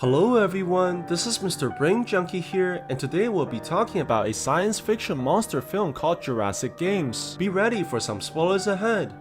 Hello everyone, this is Mr. Brain Junkie here, and today we'll be talking about a science fiction monster film called Jurassic Games. Be ready for some spoilers ahead.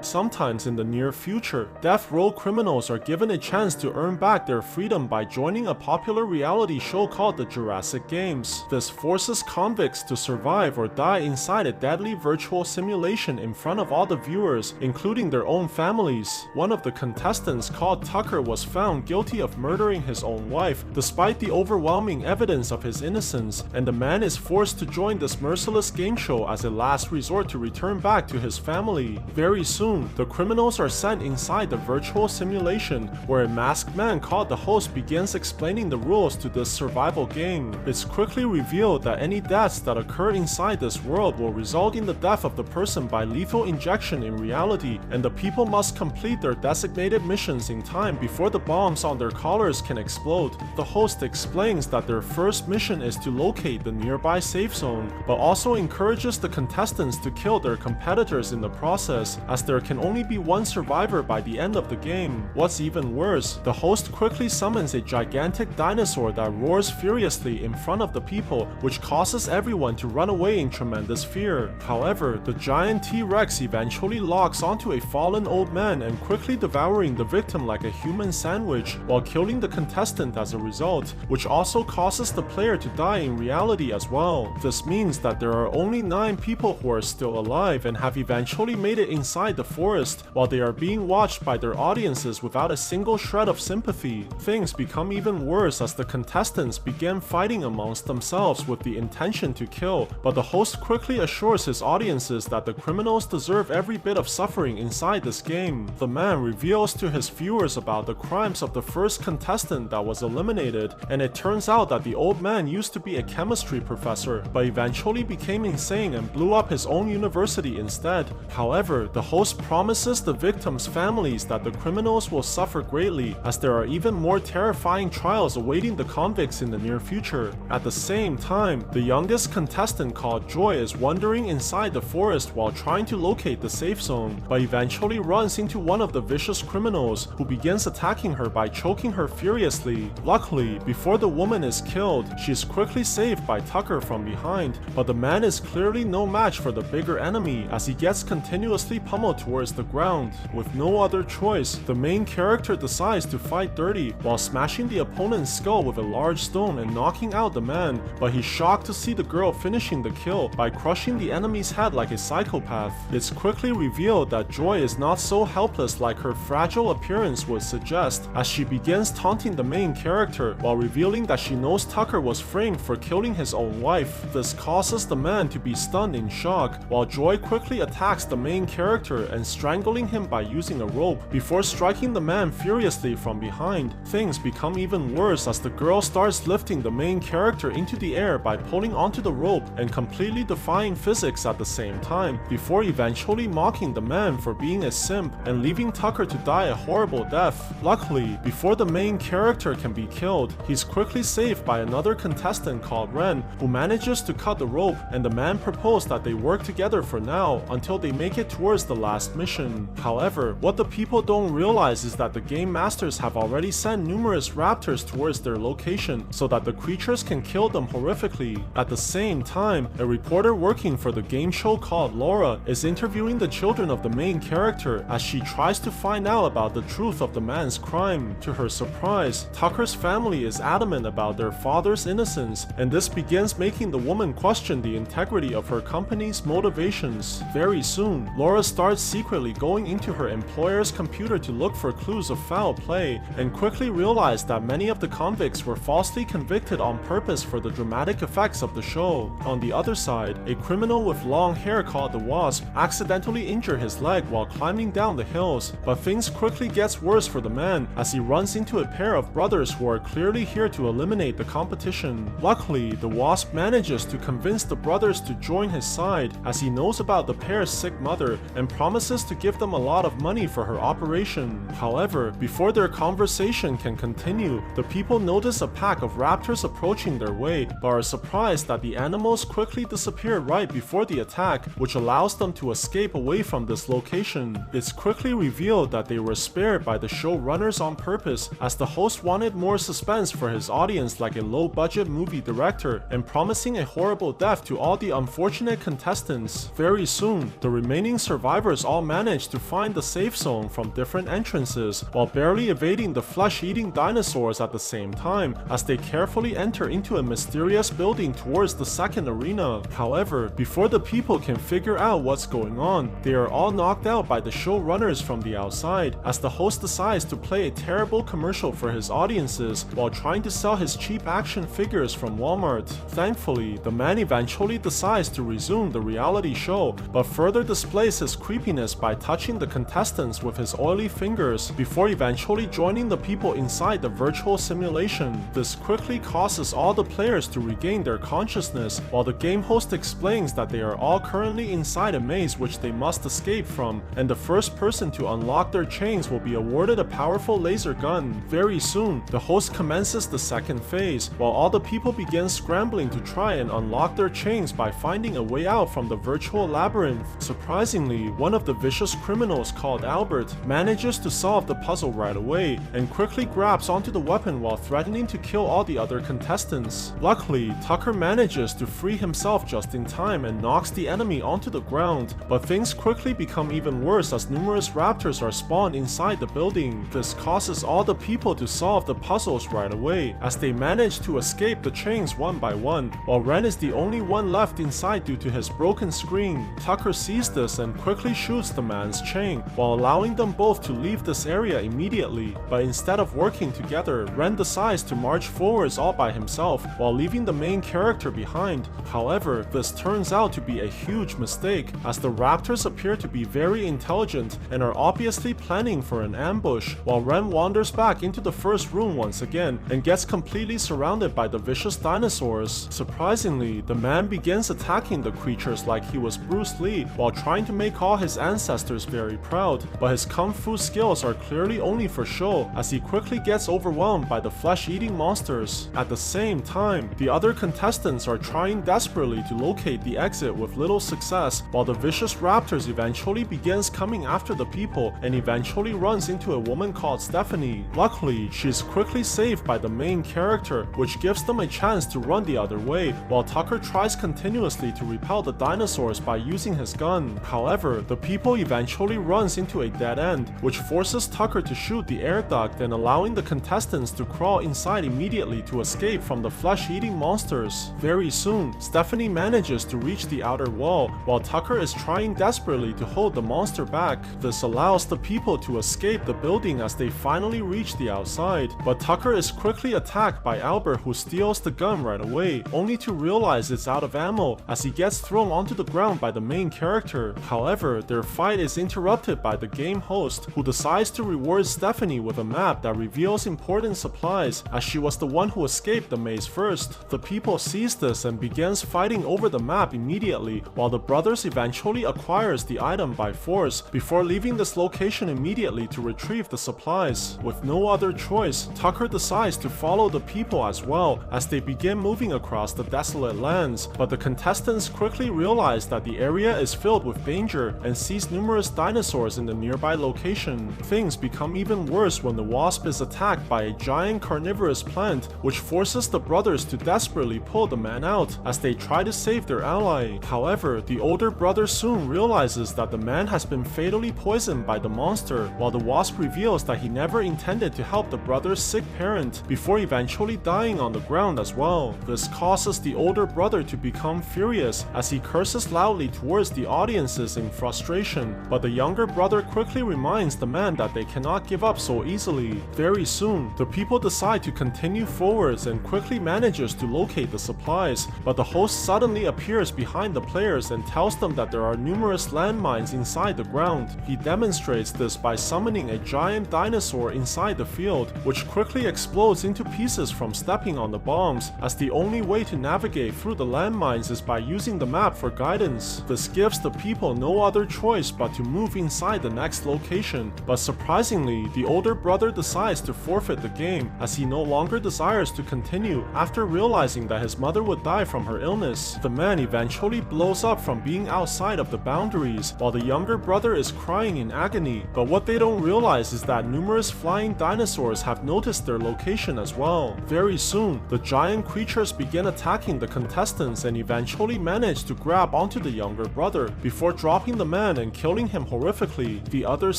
Sometimes in the near future, death row criminals are given a chance to earn back their freedom by joining a popular reality show called the Jurassic Games. This forces convicts to survive or die inside a deadly virtual simulation in front of all the viewers, including their own families. One of the contestants, called Tucker, was found guilty of murdering his own wife, despite the overwhelming evidence of his innocence, and the man is forced to join this merciless game show as a last resort to return back to his family. Very soon, the criminals are sent inside the virtual simulation, where a masked man called the host begins explaining the rules to this survival game. It's quickly revealed that any deaths that occur inside this world will result in the death of the person by lethal injection in reality, and the people must complete their designated missions in time before the bombs on their collars can explode. The host explains that their first mission is to locate the nearby safe zone, but also encourages the contestants to kill their competitors in the process, as there can only be one survivor by the end of the game. What's even worse, the host quickly summons a gigantic dinosaur that roars furiously in front of the people, which causes everyone to run away in tremendous fear. However, the giant T-Rex eventually locks onto a fallen old man and quickly devouring the victim like a human sandwich, while killing the contestant as a result, which also causes the player to die in reality as well. This means that there are only 9 people who are still alive and have eventually made it inside the forest, while they are being watched by their audiences without a single shred of sympathy. Things become even worse as the contestants begin fighting amongst themselves with the intention to kill, but the host quickly assures his audiences that the criminals deserve every bit of suffering inside this game. The man reveals to his viewers about the crimes of the first contestant that was eliminated, and it turns out that the old man used to be a chemistry professor, but eventually became insane and blew up his own university instead. However, the host promises the victims' families that the criminals will suffer greatly, as there are even more terrifying trials awaiting the convicts in the near future. At the same time, the youngest contestant, called Joy, is wandering inside the forest while trying to locate the safe zone, but eventually runs into one of the vicious criminals, who begins attacking her by choking her furiously. Luckily, before the woman is killed, she is quickly saved by Tucker from behind, but the man is clearly no match for the bigger enemy, as he gets continuously pummeled towards the ground. With no other choice, the main character decides to fight dirty while smashing the opponent's skull with a large stone and knocking out the man, but he's shocked to see the girl finishing the kill by crushing the enemy's head like a psychopath. It's quickly revealed that Joy is not so helpless like her fragile appearance would suggest, as she begins taunting the main character while revealing that she knows Tucker was framed for killing his own wife. This causes the man to be stunned in shock, while Joy quickly attacks the main character and strangling him by using a rope before striking the man furiously from behind. Things become even worse as the girl starts lifting the main character into the air by pulling onto the rope and completely defying physics at the same time, before eventually mocking the man for being a simp and leaving Tucker to die a horrible death. Luckily, before the main character can be killed, he's quickly saved by another contestant called Ren, who manages to cut the rope, and the man proposed that they work together for now until they make it towards the last mission. However, what the people don't realize is that the game masters have already sent numerous raptors towards their location so that the creatures can kill them horrifically. At the same time, a reporter working for the game show called Laura is interviewing the children of the main character as she tries to find out about the truth of the man's crime. To her surprise, Tucker's family is adamant about their father's innocence, and this begins making the woman question the integrity of her company's motivations. Very soon, Laura starts secretly going into her employer's computer to look for clues of foul play, and quickly realized that many of the convicts were falsely convicted on purpose for the dramatic effects of the show. On the other side, a criminal with long hair called the Wasp accidentally injured his leg while climbing down the hills, but things quickly gets worse for the man as he runs into a pair of brothers who are clearly here to eliminate the competition. Luckily, the Wasp manages to convince the brothers to join his side, as he knows about the pair's sick mother and promises promises to give them a lot of money for her operation. However, before their conversation can continue, the people notice a pack of raptors approaching their way, but are surprised that the animals quickly disappear right before the attack, which allows them to escape away from this location. It's quickly revealed that they were spared by the showrunners on purpose, as the host wanted more suspense for his audience like a low-budget movie director, and promising a horrible death to all the unfortunate contestants. Very soon, the remaining survivors all manage to find the safe zone from different entrances, while barely evading the flesh-eating dinosaurs at the same time, as they carefully enter into a mysterious building towards the second arena. However, before the people can figure out what's going on, they are all knocked out by the showrunners from the outside, as the host decides to play a terrible commercial for his audiences while trying to sell his cheap action figures from Walmart. Thankfully, the man eventually decides to resume the reality show, but further displays his creepiness by touching the contestants with his oily fingers before eventually joining the people inside the virtual simulation. This quickly causes all the players to regain their consciousness, while the game host explains that they are all currently inside a maze which they must escape from, and the first person to unlock their chains will be awarded a powerful laser gun. Very soon, the host commences the second phase, while all the people begin scrambling to try and unlock their chains by finding a way out from the virtual labyrinth. Surprisingly, one of the vicious criminals called Albert manages to solve the puzzle right away, and quickly grabs onto the weapon while threatening to kill all the other contestants. Luckily, Tucker manages to free himself just in time and knocks the enemy onto the ground, but things quickly become even worse as numerous raptors are spawned inside the building. This causes all the people to solve the puzzles right away, as they manage to escape the chains one by one, while Ren is the only one left inside due to his broken screen. Tucker sees this and quickly shoots the man's chain, while allowing them both to leave this area immediately, but instead of working together, Ren decides to march forwards all by himself, while leaving the main character behind. However, this turns out to be a huge mistake, as the raptors appear to be very intelligent and are obviously planning for an ambush, while Ren wanders back into the first room once again and gets completely surrounded by the vicious dinosaurs. Surprisingly, the man begins attacking the creatures like he was Bruce Lee, while trying to make all his ancestors very proud, but his kung fu skills are clearly only for show, as he quickly gets overwhelmed by the flesh-eating monsters. At the same time, the other contestants are trying desperately to locate the exit with little success, while the vicious raptors eventually begins coming after the people and eventually runs into a woman called Stephanie. Luckily, she is quickly saved by the main character, which gives them a chance to run the other way, while Tucker tries continuously to repel the dinosaurs by using his gun. However, the people eventually runs into a dead end, which forces Tucker to shoot the air duct and allowing the contestants to crawl inside immediately to escape from the flesh-eating monsters. Very soon, Stephanie manages to reach the outer wall, while Tucker is trying desperately to hold the monster back. This allows the people to escape the building as they finally reach the outside, but Tucker is quickly attacked by Albert, who steals the gun right away, only to realize it's out of ammo as he gets thrown onto the ground by the main character. However, their fight is interrupted by the game host, who decides to reward Stephanie with a map that reveals important supplies, as she was the one who escaped the maze first. The people sees this and begins fighting over the map immediately, while the brothers eventually acquires the item by force before leaving this location immediately to retrieve the supplies. With no other choice, Tucker decides to follow the people as well as they begin moving across the desolate lands, but the contestants quickly realize that the area is filled with danger and sees numerous dinosaurs in the nearby location. Things become even worse when the wasp is attacked by a giant carnivorous plant, which forces the brothers to desperately pull the man out as they try to save their ally. However, the older brother soon realizes that the man has been fatally poisoned by the monster, while the wasp reveals that he never intended to help the brother's sick parent before eventually dying on the ground as well. This causes the older brother to become furious as he curses loudly towards the audiences in frustration, but the younger brother quickly reminds the man that they cannot give up so easily. Very soon, the people decide to continue forwards and quickly manages to locate the supplies, but the host suddenly appears behind the players and tells them that there are numerous landmines inside the ground. He demonstrates this by summoning a giant dinosaur inside the field, which quickly explodes into pieces from stepping on the bombs, as the only way to navigate through the landmines is by using the map for guidance. This gives the people no other choice choice but to move inside the next location. But surprisingly, the older brother decides to forfeit the game as he no longer desires to continue after realizing that his mother would die from her illness. The man eventually blows up from being outside of the boundaries while the younger brother is crying in agony. But what they don't realize is that numerous flying dinosaurs have noticed their location as well. Very soon, the giant creatures begin attacking the contestants and eventually manage to grab onto the younger brother before dropping the man and killing him horrifically. The others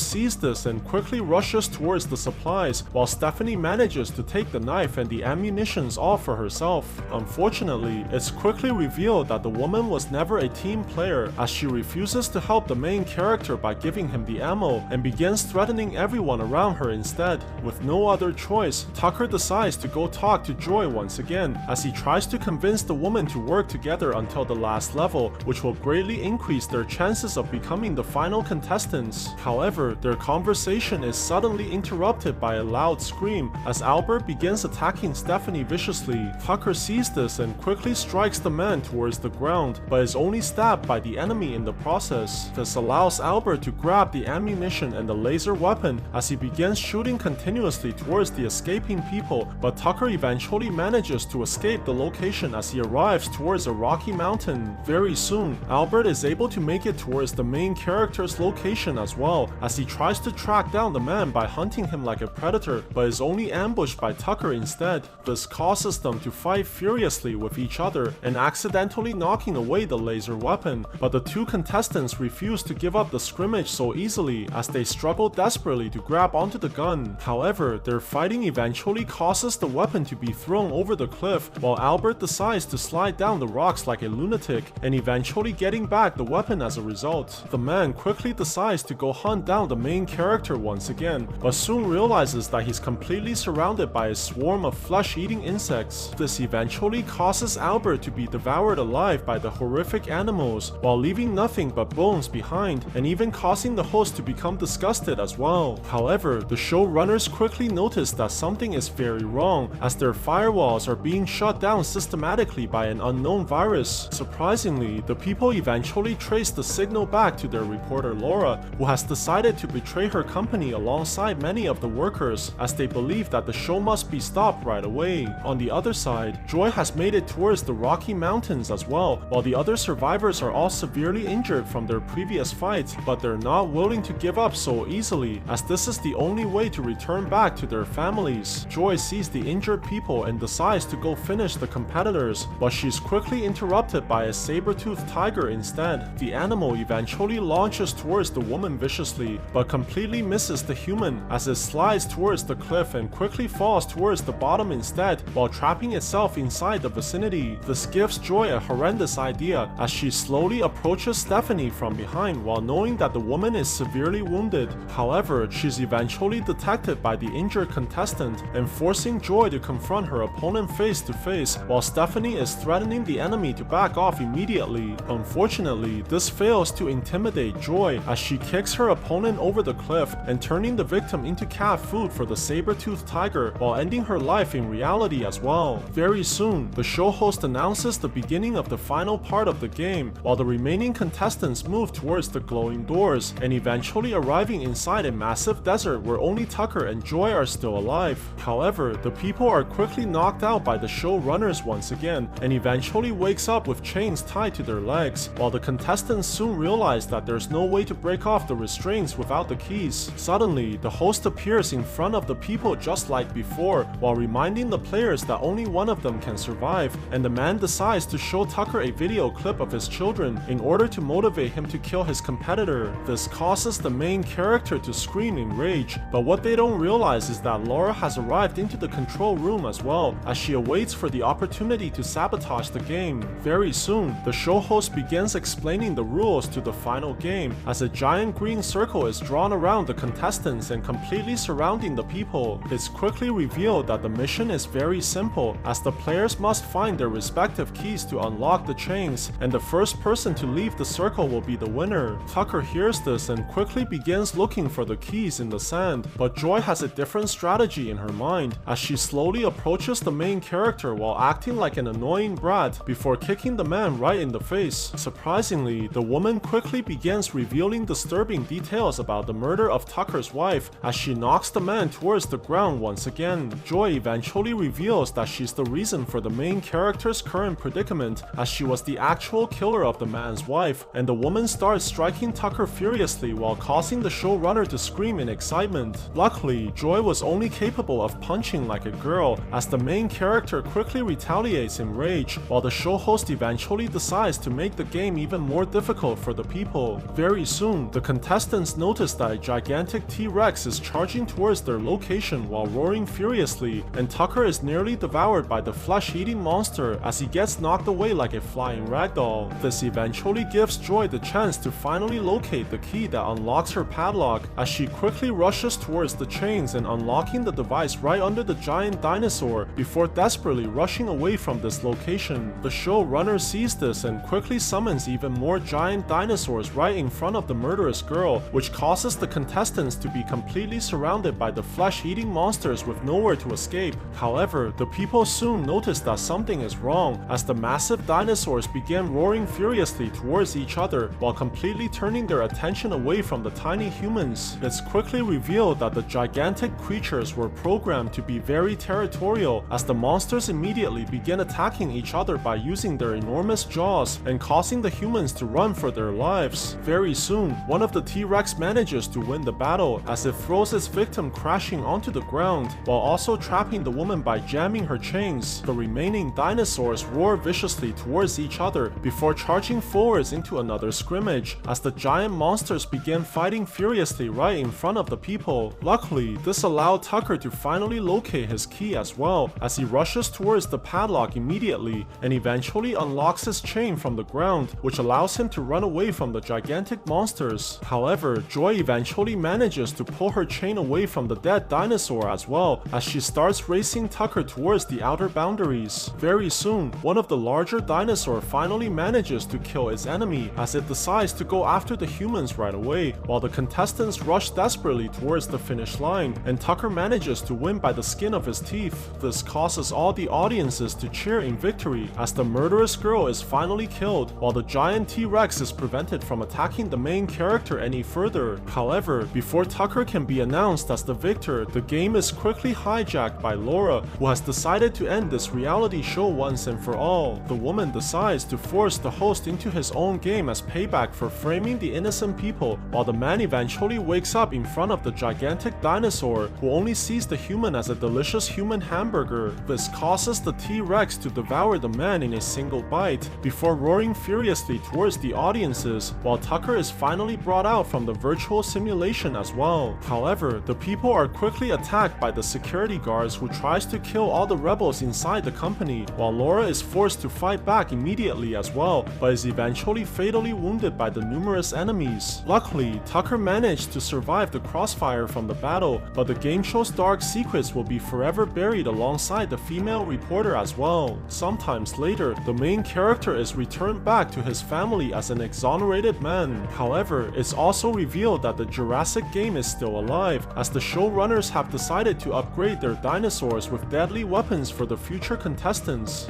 sees this and quickly rushes towards the supplies while Stephanie manages to take the knife and the ammunitions off for herself. Unfortunately, it's quickly revealed that the woman was never a team player as she refuses to help the main character by giving him the ammo and begins threatening everyone around her instead. With no other choice, Tucker decides to go talk to Joy once again as he tries to convince the woman to work together until the last level, which will greatly increase their chances of becoming the final contestants. However, their conversation is suddenly interrupted by a loud scream as Albert begins attacking Stephanie viciously. Tucker sees this and quickly strikes the man towards the ground, but is only stabbed by the enemy in the process. This allows Albert to grab the ammunition and the laser weapon as he begins shooting continuously towards the escaping people, but Tucker eventually manages to escape the location as he arrives towards a rocky mountain. Very soon, Albert is able to make it towards the main character's location as well as he tries to track down the man by hunting him like a predator, but is only ambushed by Tucker instead. This causes them to fight furiously with each other and accidentally knocking away the laser weapon, but the two contestants refuse to give up the scrimmage so easily as they struggle desperately to grab onto the gun. However, their fighting eventually causes the weapon to be thrown over the cliff while Albert decides to slide down the rocks like a lunatic and eventually getting back the weapon as a result. The man quickly decides to go hunt down the main character once again, but soon realizes that he's completely surrounded by a swarm of flesh-eating insects. This eventually causes Albert to be devoured alive by the horrific animals while leaving nothing but bones behind and even causing the host to become disgusted as well. However, the showrunners quickly notice that something is very wrong as their firewalls are being shut down systematically by an unknown virus. Surprisingly, the people eventually trace the signal back to their reporter Laura, who has decided to betray her company alongside many of the workers as they believe that the show must be stopped right away. On the other side, Joy has made it towards the Rocky Mountains as well, while the other survivors are all severely injured from their previous fights, but they're not willing to give up so easily as this is the only way to return back to their families. Joy sees the injured people and decides to go finish the competitors, but she's quickly interrupted by a saber-toothed tiger instead. The animal eventually launches towards the woman viciously, but completely misses the human as it slides towards the cliff and quickly falls towards the bottom instead while trapping itself inside the vicinity. This gives Joy a horrendous idea as she slowly approaches Stephanie from behind while knowing that the woman is severely wounded. However, she's eventually detected by the injured contestant and forcing Joy to confront her opponent face to face while Stephanie is threatening the enemy to back off immediately. Unfortunately, this fails to intimidate Joy as she kicks her opponent over the cliff and turning the victim into cat food for the saber-toothed tiger while ending her life in reality as well. Very soon, the show host announces the beginning of the final part of the game while the remaining contestants move towards the glowing doors and eventually arriving inside a massive desert where only Tucker and Joy are still alive. However, the people are quickly knocked out by the showrunners once again and eventually wakes up with chains tied to their legs, while the contestants soon realize that there's no way to break off the restraints without the keys. Suddenly, the host appears in front of the people just like before while reminding the players that only one of them can survive, and the man decides to show Tucker a video clip of his children in order to motivate him to kill his competitor. This causes the main character to scream in rage, but what they don't realize is that Laura has arrived into the control room as well as she awaits for the opportunity to sabotage the game. Very soon, the show host begins explaining the rules to the final game as a giant green circle is drawn around the contestants and completely surrounding the people. It's quickly revealed that the mission is very simple as the players must find their respective keys to unlock the chains, and the first person to leave the circle will be the winner. Tucker hears this and quickly begins looking for the keys in the sand, but Joy has a different strategy in her mind as she slowly approaches the main character while acting like an annoying brat before kicking the man right in the face. Surprisingly, the woman quickly begins begins revealing disturbing details about the murder of Tucker's wife as she knocks the man towards the ground once again. Joy eventually reveals that she's the reason for the main character's current predicament, as she was the actual killer of the man's wife, and the woman starts striking Tucker furiously while causing the showrunner to scream in excitement. Luckily, Joy was only capable of punching like a girl, as the main character quickly retaliates in rage, while the show host eventually decides to make the game even more difficult for the people. Very soon, the contestants notice that a gigantic T-Rex is charging towards their location while roaring furiously, and Tucker is nearly devoured by the flesh-eating monster as he gets knocked away like a flying ragdoll. This eventually gives Joy the chance to finally locate the key that unlocks her padlock, as she quickly rushes towards the chains and unlocking the device right under the giant dinosaur before desperately rushing away from this location. The showrunner sees this and quickly summons even more giant dinosaurs right in front of the murderous girl, which causes the contestants to be completely surrounded by the flesh-eating monsters with nowhere to escape. However, the people soon notice that something is wrong, as the massive dinosaurs begin roaring furiously towards each other while completely turning their attention away from the tiny humans. It's quickly revealed that the gigantic creatures were programmed to be very territorial, as the monsters immediately begin attacking each other by using their enormous jaws and causing the humans to run for their lives. Very soon, one of the T-Rex manages to win the battle as it throws its victim crashing onto the ground while also trapping the woman by jamming her chains. The remaining dinosaurs roar viciously towards each other before charging forwards into another scrimmage as the giant monsters begin fighting furiously right in front of the people. Luckily, this allowed Tucker to finally locate his key as well, as he rushes towards the padlock immediately and eventually unlocks his chain from the ground, which allows him to run away from the gigantic monsters. However, Joy eventually manages to pull her chain away from the dead dinosaur as well, as she starts racing Tucker towards the outer boundaries. Very soon, one of the larger dinosaurs finally manages to kill its enemy as it decides to go after the humans right away, while the contestants rush desperately towards the finish line, and Tucker manages to win by the skin of his teeth. This causes all the audiences to cheer in victory as the murderous girl is finally killed, while the giant T-Rex is prevented from attacking the main character any further. However, before Tucker can be announced as the victor, the game is quickly hijacked by Laura, who has decided to end this reality show once and for all. The woman decides to force the host into his own game as payback for framing the innocent people, while the man eventually wakes up in front of the gigantic dinosaur, who only sees the human as a delicious human hamburger. This causes the T-Rex to devour the man in a single bite, before roaring furiously towards the audiences, while Tucker is finally brought out from the virtual simulation as well. However, the people are quickly attacked by the security guards, who tries to kill all the rebels inside the company, while Laura is forced to fight back immediately as well, but is eventually fatally wounded by the numerous enemies. Luckily, Tucker managed to survive the crossfire from the battle, but the game show's dark secrets will be forever buried alongside the female reporter as well. Sometimes later, the main character is returned back to his family as an exonerated man. However, it's also revealed that the Jurassic game is still alive, as the showrunners have decided to upgrade their dinosaurs with deadly weapons for the future contestants.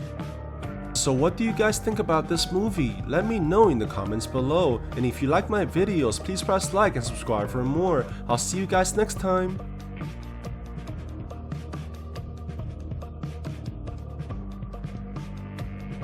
So what do you guys think about this movie? Let me know in the comments below, and if you like my videos, please press like and subscribe for more. I'll see you guys next time.